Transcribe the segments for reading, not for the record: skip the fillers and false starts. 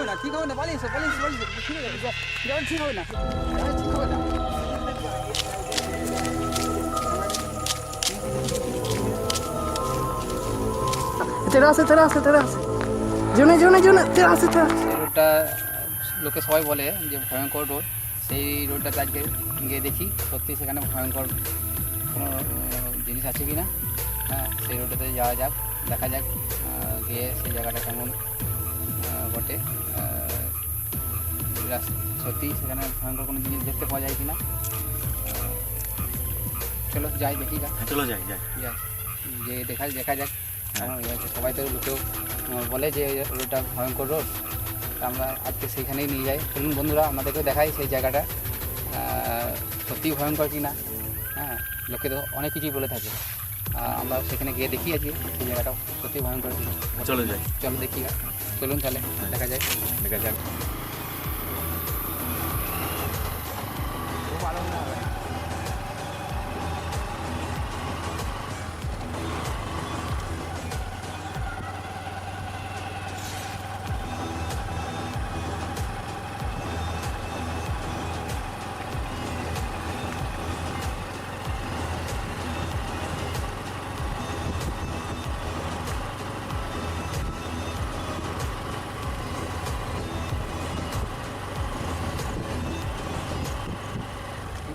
হবে না, ঠিক হবে না, পালিয়ে এসো, ঠিক হবে যাবেন, ঠিক হবে না, ঠিক হবে না। তেরা আছে জনে তেরা আছে। এই রোডটা লোকে সবাই বলে যে ভয়ঙ্কর রোড, সেই রোডটাতে আজকে গিয়ে দেখি সত্যি সেখানে ভয়ঙ্কর কোনো জিনিস আছে কি না। হ্যাঁ, সেই রোডটাতে যাওয়া যাক, দেখা যাক গিয়ে সেই জায়গাটা কেমন বটে, সত্যি সেখানে ভয়ঙ্কর কোনো জিনিস দেখতে পাওয়া যায় কি না। চলো যাই দেখি গা, চলো যাই যে দেখা যাক কেমন হয়েছে। সবাই তো লোকেও বলে যে রোডটা ভয়ঙ্কর রোড, তা আমরা আজকে সেইখানেই নিয়ে যাই। চলুন বন্ধুরা, আমাদেরকেও দেখাই সেই জায়গাটা সত্যিই ভয়ঙ্কর কি না। হ্যাঁ, লোকে তো অনেক কিছুই বলে থাকে, আমরা সেখানে গিয়ে দেখি আজকে সেই জায়গাটা সত্যি ভয়ঙ্কর কি না। চলো যাই, চলো দেখি গা, চলুন তাহলে দেখা যাক। খুব আনন্দ হবে।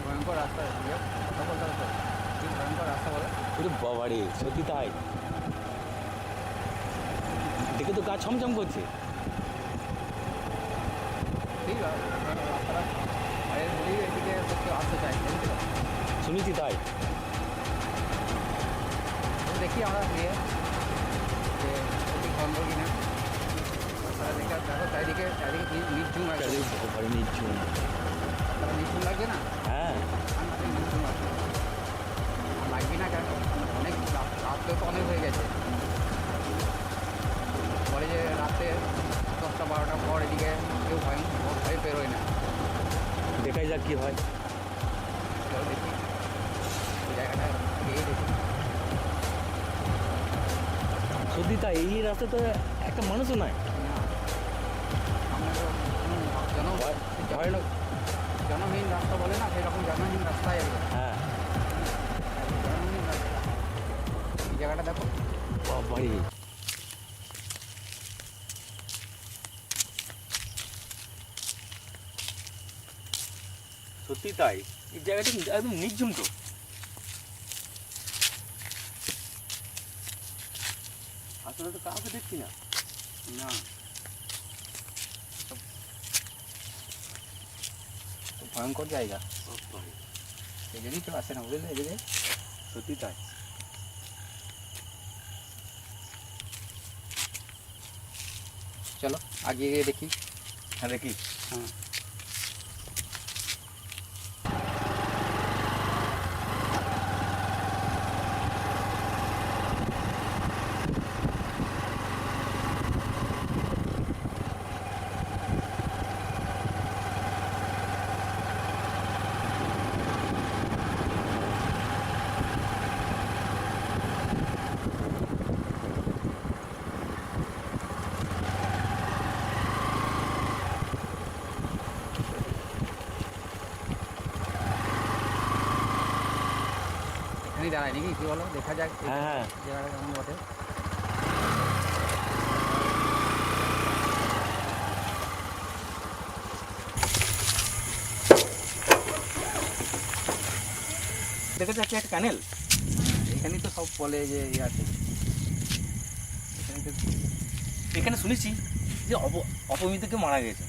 ভয়ঙ্কর রাস্তা, কথা বলতে হবে, কি ভয়ঙ্কর রাস্তা বলে। বাবারে, সত্যি তাই, দেখে তো গা ছমছম করছে। ঠিক আছে, রাস্তাটা বাইরের বলেই এদিকে সত্যি আসতে চাই, শুনেছি তাই। দেখি আমরা গিয়ে যে সত্যি ভয়ঙ্কর কিনা। রাস্তাটা দেখে দেখো চারিদিকে নির্ঝুম আছে, নিচ্ছুন, রাস্তাটা নির্ঝুম লাগছে না। হ্যাঁ নির্ঝুম আছে, লাগবে না কেন, অনেক রাত্রেও তো অনেক হয়ে গেছে। বলে যে রাতে 10টা 12টার পর এদিকে কেউ ভয় বেরোয় না। দেখাই যাক কি হয়। চলো দেখি এই জায়গাটা গিয়ে দেখি। সত্যি তাই, এই রাস্তা তো একটা মানুষও নাই। আমরা তো ভয়ানক। জনহীন রাস্তা বলে না, সেরকম জনহীন রাস্তায় একদম হ্যাঁ, জনহীন রাস্তা। এই জায়গাটা দেখো, বাবারে, সত্যি তাই, এই জায়গাটা একদম নির্ঝুম তো। আসলে তো কাউকে দেখছি না। না ভয়ঙ্কর জায়গা, এই জন্যই কেউ আসে না বুঝলে এদিকে। সত্যি তাই। চলো আগে গিয়ে দেখি। হ্যাঁ দেখি। হ্যাঁ, এখানেই দাঁড়ায় নাকি, কি বলো, দেখা যাক এই হ্যাঁ। জায়গাটা কেমন বটে। দেখা যাচ্ছে একটা ক্যানেল। এখানেই তো সব বলে যে ইয়ে আছে, এখানে তো এখানে শুনেছি যে অপমৃত্যুকে মারা গেছে।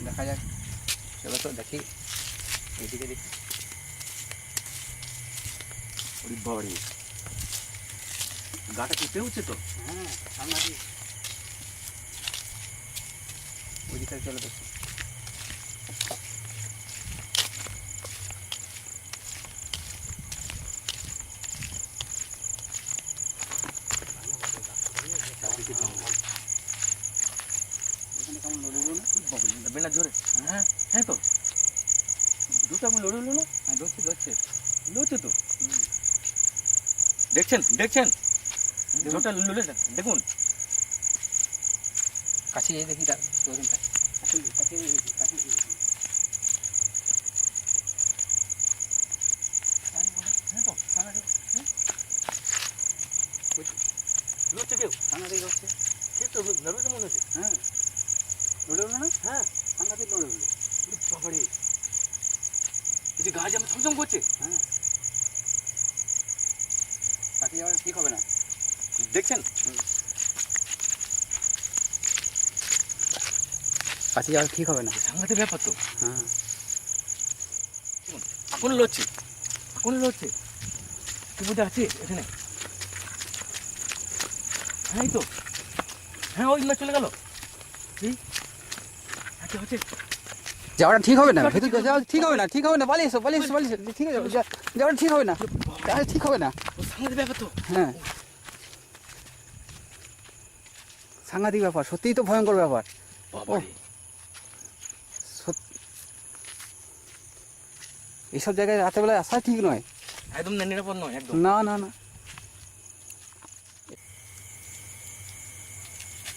দেখা যাক, চলো তো দেখি, এইদিকে দেখি। বাবারে, গাটা কেঁপে উঠছে তো। হ্যাঁ, সামনে ওইদিকে চলো দেখি। এখানে কেমন লড়ে না, বেলা জোরে। হ্যাঁ হ্যাঁ, তো দুটো এখন লড়ে উঠলো না। হ্যাঁ ধরছে লড়ছে তো। দেখছেন জোরটা লড়ে, দেখুন কাছে যেয়ে দেখি তার ওখানটায় কাছে লড়ছে কেউ? সাংঘাতিক হচ্ছে। ঠিক তো, লড়বে মনে হচ্ছে। হ্যাঁ লড়ে উঠলো না, হ্যাঁ, সাংঘাতিক লড়ে উঠলো। বাবারে, এই যে গাছ আমার ছমছম করছে। হ্যাঁ কাছে যাওয়া ঠিক হবে না। দেখছেন? কাছে যাওয়া ঠিক হবে না। সাংঘাতিক ব্যাপার তো। হ্যাঁ এখন লড়ছে, এখন লড়ছে। কি বোধ আছে এখানে? হ্যাঁ এই তো, হ্যাঁ ওই না চলে গেল। এই আচ্ছা হচ্ছে, যাওয়াটা ঠিক হবে না, ভেতর যাওয়া ঠিক হবে না, ঠিক হবে না, পালিয়ে এসো পালিয়ে এসো পালিয়ে এসো, ঠিক আছে যাওয়াটা ঠিক হবে না, তাহলে ঠিক হবে না। ও সাংঘাতিক ব্যাপার তো। হ্যাঁ সাংঘাতিক ব্যাপার, সত্যিই তো ভয়ঙ্কর ব্যাপার। বাবারে, এইসব জায়গায় রাতেরবেলায় আসা ঠিক নয়। একদম নিরাপদ নয়, একদম। না না না,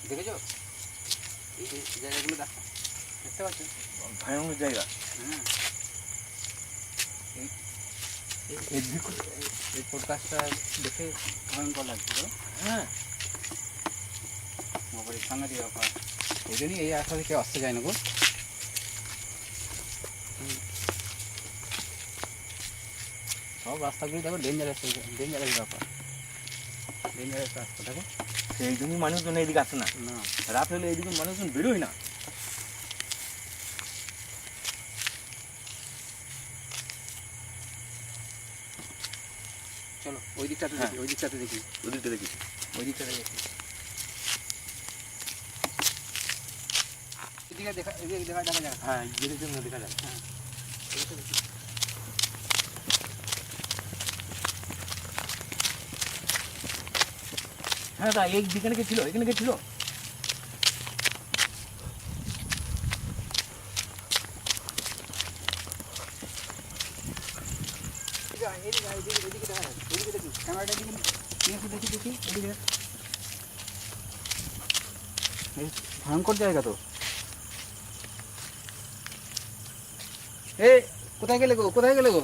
দেখেছো এই যে জায়গাগুলো দেখো, দেখতে পাচ্ছ? ভয়ানক জায়গা। হ্যাঁ এই পডকাস্টটা দেখে ভয়ঙ্কর লাগছিল। হ্যাঁ, বাবারে সাংঘাতিক ব্যাপার, এই জন্যই এই রাস্তা থেকে আসতে যায় না গো। সব রাস্তাগুলি দেখো ডেঞ্জারাস, ডেঞ্জারাস ব্যাপার, ডেঞ্জারাস রাস্তা দেখো। সেই জন্যই মানুষজন এইদিকে আসে না। না রাত হলে এইদিকে মানুষজন বেরোয় না। চলো ওই দিকটাতে দেখি, ওই দিকটাতে দেখি, ওদিকটা দেখি। ওই দিকটাতে দেখি। এদিকে দেখা, এদিকে দেখা দেখা যাক। হ্যাঁ, যেদিক জন্য দেখা যায়। হ্যাঁ এদিকে দেখি। হ্যাঁ দা, এই দিকে কে ছিল? এখানে কে ছিল? এদিকে দেখা যাক, এদিকে দেখি, ক্যামেরাটা এদিকে নিয়ে একটু দেখি দেখি এদিকে। এই ভয়ঙ্কর জায়গা তো। এ কোথায় গেলে গো, কোথায় গেলে গো?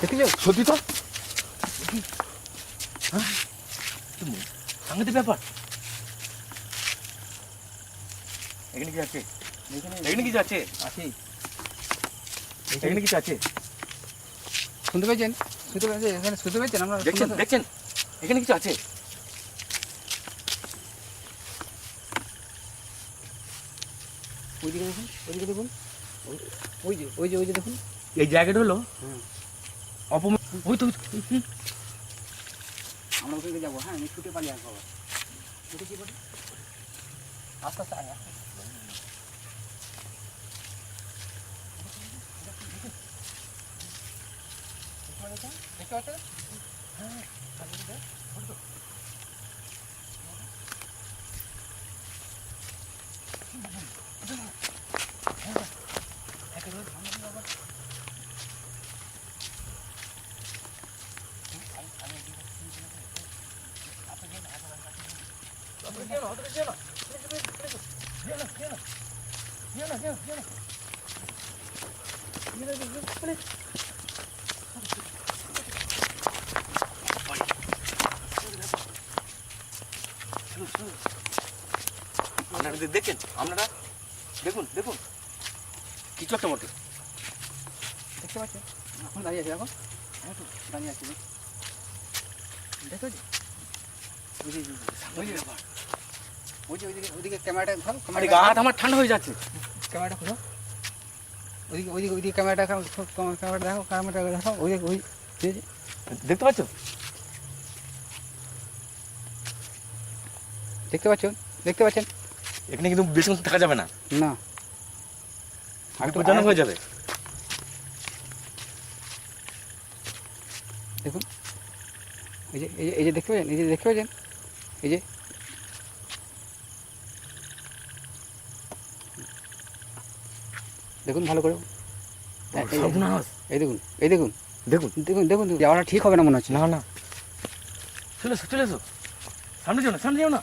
দেখেছো? সত্যি তো? হ্যাঁ, সাংঘাতিক ব্যাপার। এখানে কি আছে? এখানে কিছু আছে? আছি। এখানে কিছু আছে? শুনতে পেয়েছেন? শুনতে পেয়েছেন? এখানে শুনতে পেয়েছেন? আমরা দেখছেন? শুনতে- দেখছেন? এখানে কিছু আছে? ওইদিকে দেখুন, ওইদিকে দেখুন, ওই যে দেখুন। এই জায়গাটা হলো হুম। অপমান। ওই তো, আমরা ওখানে যাবো। হ্যাঁ আমি ছুটে পালিয়ে আসবো আবার। ছুটে কি বলি? আস্তে আস্তে আয়, আস্তে আস্তে। দেখতে পাচ্ছ? হ্যাঁ আপনারা দেখছেন? আপনারা দেখুন, দেখুন কিছু একটা বটে। দেখতে পাচ্ছ? এখন দাঁড়িয়ে আছে, দেখো দাঁড়িয়ে আছে, দেখো যে ওইদিকে ক্যামেরাটা ধরো, আরে গা হাত আমার ঠান্ডা হয়ে যাচ্ছে। ক্যামেরাটা খোলো, ওইদিকে ক্যামেরাটা ক্যামেরাটা দেখো, ক্যামেরাটা দেখো, ওই দেখতে পাচ্ছ? দেখতে পাচ্ছ? দেখতে পাচ্ছেন? এখানে কিন্তু বেশিক্ষণ থাকা যাবে না, না বিপজ্জনক হয়ে যাবে। দেখুন এই যে দেখতে পাচ্ছেন, এই যে দেখতে পাচ্ছেন, এই যে দেখুন ভালো করে, সর্বনাশ। এই দেখুন, এই দেখুন, দেখুন, দেখুন দেখুন, যাওয়াটা ঠিক হবে না মনে হচ্ছে। না না, চলে এসো, চলে এসো, সামনে যাও না, সামনে যাও না।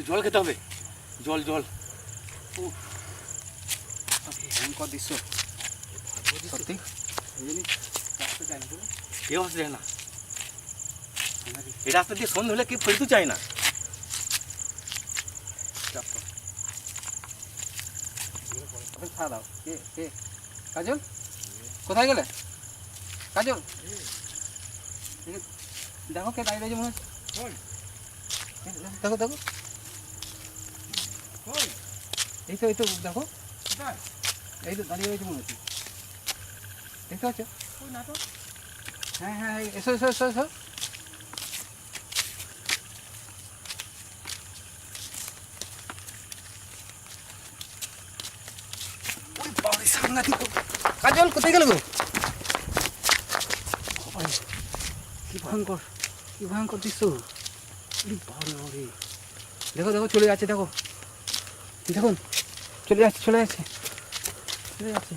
জল খেতে হবে, জল জল। ভয়ঙ্কর দৃশ্য সত্যি। কেউ আসতে চায় না এই রাস্তা দিয়ে, সন্ধ্যে হলে কেউ ফেরতে চায় না। ছাড়া দাও। কে কে? কাজল কোথায় গেলে? কাজল দেখো কে দাঁড়িয়ে রয়েছে মনে হচ্ছে। দেখো দেখো, এই তো দেখো, এই তো দাঁড়িয়ে রয়েছে মনে হচ্ছে। দেখতে পাচ্ছ? হ্যাঁ হ্যাঁ, এসো এসো এসো এসো। কাজল কোথায় গেল গো? কি ভয়ঙ্কর, কি ভয়ঙ্কর দৃশ্য। দেখো দেখো, চলে যাচ্ছে, দেখো দেখুন, চলে যাচ্ছে চলে যাচ্ছে চলে যাচ্ছে।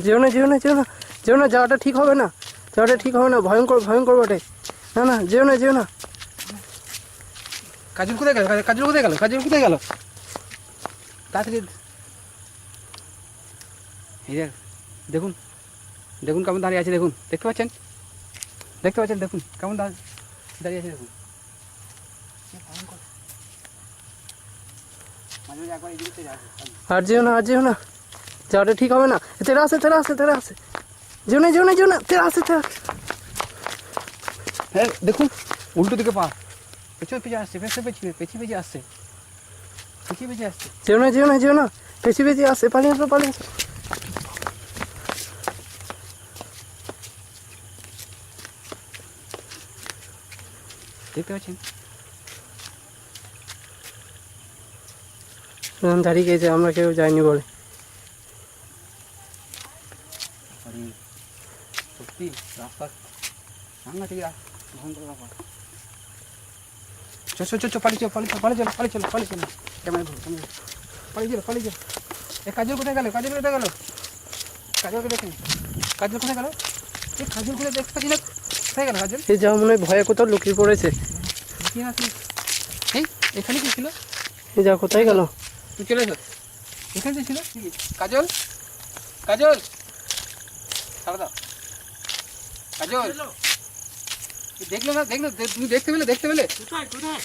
যেও না যেও না যেও না যেও না, যাওয়াটা ঠিক হবে না, যাওয়াটা ঠিক হবে না, ভয়ঙ্কর ভয়ঙ্কর বটে। না না, যেও না যেও না। কাজল কোথায় গেল? কাজল কোথায় গেল? কাজল কোথায় গেল? তাড়াতাড়ি এই দেখ, দেখুন দেখুন কেমন দাঁড়িয়ে আছে, দেখুন, দেখতে পাচ্ছেন? দেখতে পাচ্ছেন? দেখুন কেমন দাঁড়িয়ে আছে, দেখুন। ভয়ঙ্কর। মাঝে মাঝে একবার এদিকে চলে আসে। আর যেও না, আর যেও না, যাওয়াটা ঠিক হবে না। তেরা আছে তেরা আছে তেরা আছে, যেও না যেও না যেও না, তেরা আছে তেরা। হ্যাঁ দেখুন, উল্টো দিকে পা, পেছনে পেছনে আসছে, পেছনে পেছনে পেছিয়ে পেছিয়ে আসছে, পেছিয়ে পেছিয়ে আসছে। যেও না যেও না যেও না, পেছি পেছি আসছে, পালিয়ে আসো পালিয়ে আসো। দেখতে পাচ্ছেন? দাঁড়িয়ে গিয়েছে, আমরা কেউ যাইনি বলে। সত্যি রাস্তা সাংঘাতিক, ভয়ঙ্কর ব্যাপার। চো চো চো চো, পালিয়ে চলো পালিয়ে চলো পালিয়ে চলো পালিয়ে চলো পালিয়ে চলো, ক্যামেরা ধরো ক্যামেরা, পালিয়ে চলো পালিয়ে চলো। এ কাজল কোথায় গেল? কাজল কোথায় গেল? কাজলকে দেখেন, কাজল কোথায় গেল? এই কাজল কোথায় দেখতে পাচ্ছি না, কোথায় গেল কাজল? সে যা মনে হয় ভয়ে কোথাও লুকিয়ে পড়েছে। কি না কি? এই এখানে কি ছিল? এ যা কোথায় গেল? তুই চলে এসো, এখানে যে ছিল কাজল, কাজল ছাড়া দাও, কাজল দেখলো না, দেখলো, তুমি দেখতে পেলে? দেখতে পেলে? কোথায় কোথায়?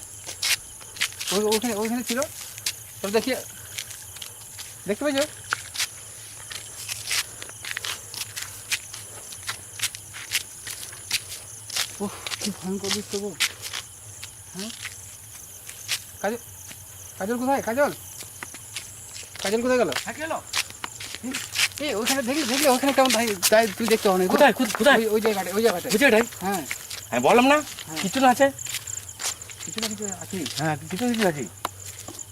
ওইখানে ওইখানে ছিল, তোর দেখিয়ে দেখতে পেয়েছো? ওহ কি ভয়ঙ্কর দৃশ্য গো। হ্যাঁ কাজল, কাজল কোথায়? কাজল, কাজল কোথায় গেল? হ্যাঁ গেল। এই ওইখানে দেখলে দেখলে ওইখানে কেমন তাই তুই দেখতে হবে না। কোথায় কোথায়? ওই জায়গাটা, ওই জায়গাটা। বুঝে এটাই হ্যাঁ আমি বললাম না, কিছু না আছে। কিছু না কিছু আছে, হ্যাঁ কিছু কিছু আছে।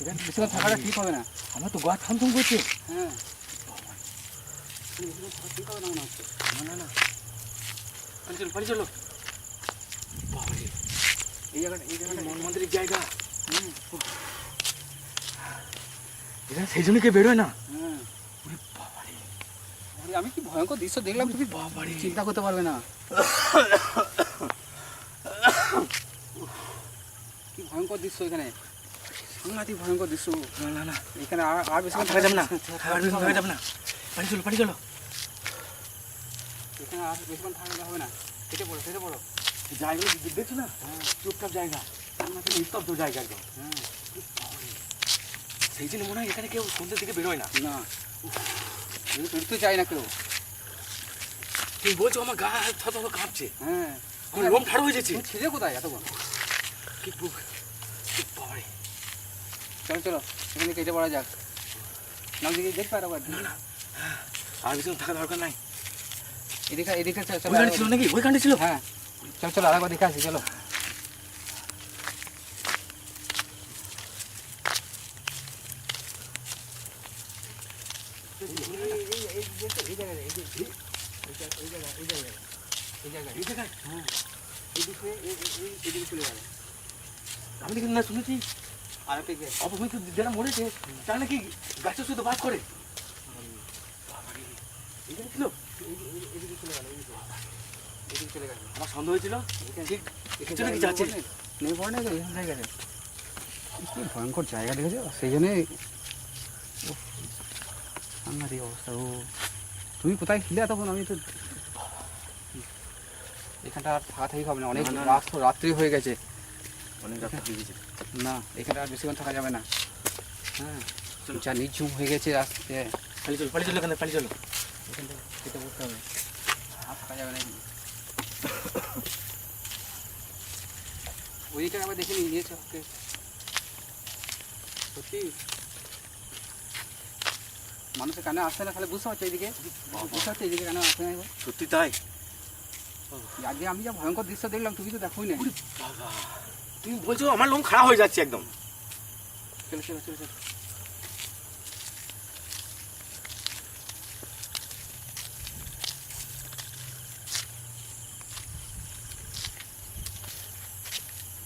এখানে বেশিক্ষণ থাকাটা ঠিক হবে না। আমার তো গা থামথম করছে। হ্যাঁ বেশিক্ষণ থাকা ঠিক হবে না মনে হচ্ছে। না না না, পারি চলো। বাবারে, এই জায়গাটা মন মন্দিরের জায়গা। হুম, এরা সেই জন্য কেউ বেরোয় না। হ্যাঁ। ওরে বাবারে, আরে আমি কি ভয়ঙ্কর দৃশ্য দেখলাম, তুমি বাবারে। চিন্তা করতে পারবে না। কি ভয়ঙ্কর দৃশ্য এখানে, সাংঘাতিক ভয়ঙ্কর দৃশ্য। না না না, এখানে আর বেশি থাকা যাবে না, থাকা যাবে না। পারি চলো। এখানে আর বেশিক্ষণ থাকা হবে না। কেটে পড়ো কেটে পড়ো। জায়গাগুলো দেখছো না? হ্যাঁ, চুপচাপ জায়গা, নিস্তব্ধ জায়গা একদম। হ্যাঁ সেই জন্য মনে হয় এখানে কেউ সন্ধ্যের দিকে বেরোয় না। না, বেরোতে চাই না কেউ। তুমি বলছো আমার গা থত কাঁপছে, হ্যাঁ আমার লোম ঠাড়ো হয়ে যাচ্ছে। তুমি ছিলে কোথায় এতক্ষণ? কি বাবারে। চলো চলো, এখানে কেটে পড়া যাক। নাম দিকে দেখতে পারো একবার। আর বেশি থাকা দরকার নাই। এদিকে এদিকে চলো। ওইখানে ছিল নাকি? ওইখানে ছিল? হ্যাঁ চলো চলো আরেকবার দেখে আসি চলো। আমি কিন্তু না শুনেছি অপমৃত্যু যারা মরেছে তারা নাকি গাছের সাথে বাস করে। এখানে ছিল আমার সন্দেহ হয়েছিল ঠিক কিছু না কিছু আছে। নেই পড়ে না এখান থেকে গেছে কি ভয়ঙ্কর জায়গা দেখেছো সেই জন্যই আমার এই অবস্থা। ও তুমি কোথায় ছিলে তখন? আমি তো এখানটা আর থাকা থাকি হবে না, অনেক রাত তো রাত্রি হয়ে গেছে। অনেক রাস্তা হয়ে গেছে না এখানটা আর বেশিক্ষণ থাকা যাবে না। হ্যাঁ যা নিঝুম হয়ে গেছে রাস্তাতে। পালি চলো এখানে পালি চলো। এখানটা খেতে বসতে হবে, আর থাকা যাবে না। ওইদিকে আবার দেখে নিয়েছে ওকে সত্যি মানুষের কানে আসছে না, তাহলে বুঝতে পারছো এইদিকে বুঝতে পারছো এইদিকে কানে আসছে না। সত্যি তাই? আজকে আমি যা ভয়ঙ্কর দৃশ্য দেখলাম তুমি তো দেখোই না। বাবা তুমি বলছো আমার লোম খারাপ হয়ে যাচ্ছে একদম। চলো চলো চলো চলো।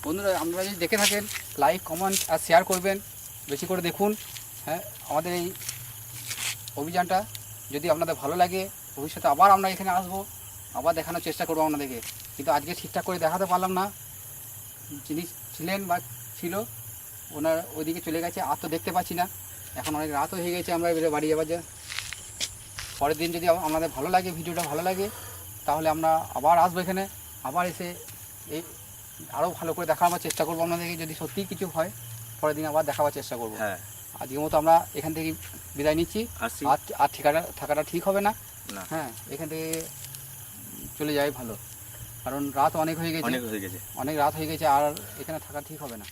বন্ধুরা আপনারা যদি দেখে থাকেন লাইক কমেন্ট আর শেয়ার করবেন, বেশি করে দেখুন। হ্যাঁ আমাদের এই অভিযানটা যদি আপনাদের ভালো লাগে ভবিষ্যতে আবার আমরা এখানে আসবো, আবার দেখানোর চেষ্টা করবো আপনাদেরকে। কিন্তু আজকে ঠিকঠাক করে দেখাতে পারলাম না, যিনি ছিলেন বা ছিল ওনার ওইদিকে চলে গেছে, আর তো দেখতে পাচ্ছি না। এখন অনেক রাতও হয়ে গেছে, আমরা এবারে বাড়ি যাবার যা। পরের দিন যদি আপনাদের ভালো লাগে, ভিডিওটা ভালো লাগে, তাহলে আমরা আবার আসবো এখানে, আবার এসে এই আরও ভালো করে দেখাবার চেষ্টা করবো আপনাদেরকে। যদি সত্যিই কিছু হয় পরের দিন আবার দেখাবার চেষ্টা করবো। হ্যাঁ আজকের মতো আমরা এখান থেকে বিদায় নিচ্ছি। আসছি। আর ঠিকানা থাকাটা ঠিক হবে না। না। হ্যাঁ এখান থেকে চলে যাওয়াই ভালো, কারণ রাত অনেক হয়ে গেছে, অনেক হয়ে গেছে। অনেক রাত হয়ে গেছে, আর এখানে থাকা ঠিক হবে না।